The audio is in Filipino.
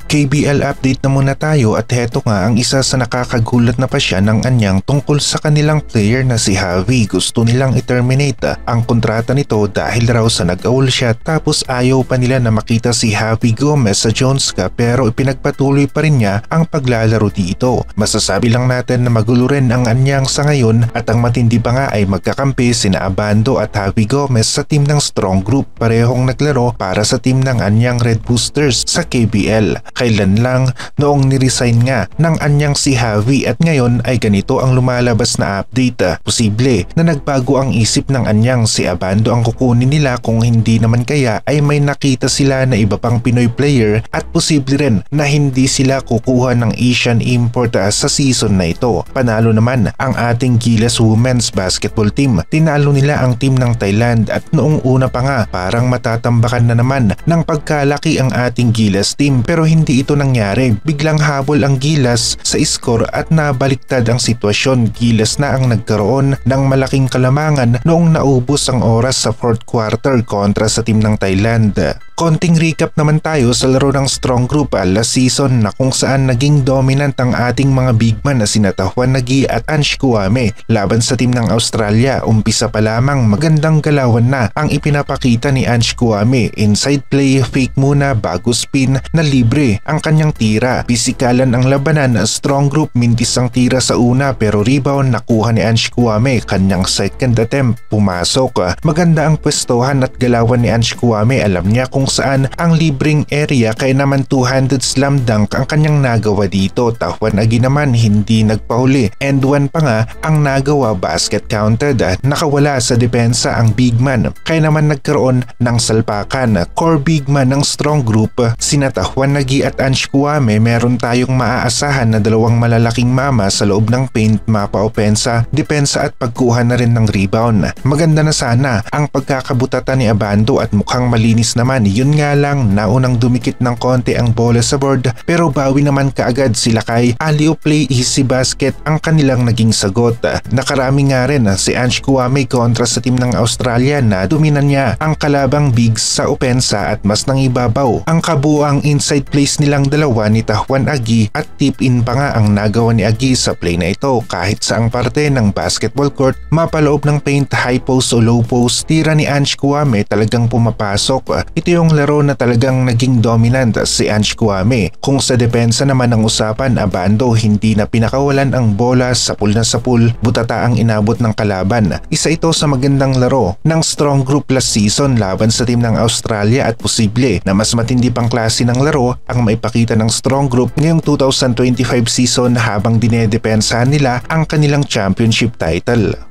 KBL update na muna tayo at heto nga ang isa sa nakakagulat na pasya ng anyang tungkol sa kanilang player na si Javi. Gusto nilang i-terminate ang kontrata nito dahil raw sa nag-aul siya tapos ayaw pa nila na makita si Javi Gomez sa Jonesca pero ipinagpatuloy pa rin niya ang paglalaro dito. Masasabi lang natin na magulo rin ang anyang sa ngayon at ang matindi pa nga ay magkakampi sina Abando at Javi Gomez sa team ng Strong Group. Parehong naglaro para sa team ng anyang Red Boosters sa KBL. Kailan lang noong niresign nga ng anyang si Javi at ngayon ay ganito ang lumalabas na update. Posible na nagbago ang isip ng anyang si Abando ang kukunin nila kung hindi naman kaya ay may nakita sila na iba pang Pinoy player at posible rin na hindi sila kukuha ng Asian import sa season na ito. Panalo naman ang ating Gilas Women's Basketball Team. Tinalo nila ang team ng Thailand at noong una pa nga parang matatambakan na naman ng pagkalaki ang ating Gilas team pero hindi ito nangyari. Biglang habol ang Gilas sa score at nabaliktad ang sitwasyon. Gilas na ang nagkaroon ng malaking kalamangan noong naubos ang oras sa fourth quarter kontra sa team ng Thailand. Konting recap naman tayo sa laro ng Strong Group last season na kung saan naging dominant ang ating mga bigman na sina Juan Nagy at Ange Kouame laban sa team ng Australia. Umpisa pa lamang magandang galawan na ang ipinapakita ni Ange Kouame. Inside play, fake muna bago spin na libre ang kanyang tira. Pisikalan ang labanan. Strong Group mintis ang tira sa una pero rebound nakuha ni Ange Kouame. Kanyang second attempt pumasok. Maganda ang pwestohan at galawan ni Ange Kouame. Alam niya kung saan ang libreng area kaya naman two-handed slam dunk ang kanyang nagawa dito. Juan Nagy naman hindi nagpahuli and one pa nga ang nagawa, basket counted. Nakawala sa depensa ang big man kaya naman nagkaroon ng salpakan. Core big man ng Strong Group sina Juan Nagy at Ange Kouame. Meron tayong maaasahan na dalawang malalaking mama sa loob ng paint, mapa-opensa, depensa at pagkuha na rin ng rebound. Maganda na sana ang pagkakabutatan ni Abando at mukhang malinis naman. Yun nga lang, naunang dumikit ng konti ang bola sa board pero bawi naman kaagad sila kay alley-oop play, easy basket ang kanilang naging sagot. Nakarami nga rin si Ange Kouame kontra sa team ng Australia na dominan niya ang kalabang bigs sa opensa at mas nangibabaw ang kabuang inside plays nilang dalawa ni Juan Nagy at tip in pa nga ang nagawa ni Agi sa play na ito. Kahit saang parte ng basketball court, mapaloob ng paint, high post o low post, tira ni Ange Kouame talagang pumapasok. Ito yung laro na talagang naging dominant si Ange Kouame. Kung sa depensa naman ang usapan, Abando hindi na pinakawalan ang bola, sapul na sapul, butata ang inabot ng kalaban. Isa ito sa magandang laro ng Strong Group last season laban sa team ng Australia at posible na mas matindi pang klase ng laro ang maipakita ng Strong Group ngayong 2025 season habang dinedepensahan nila ang kanilang championship title.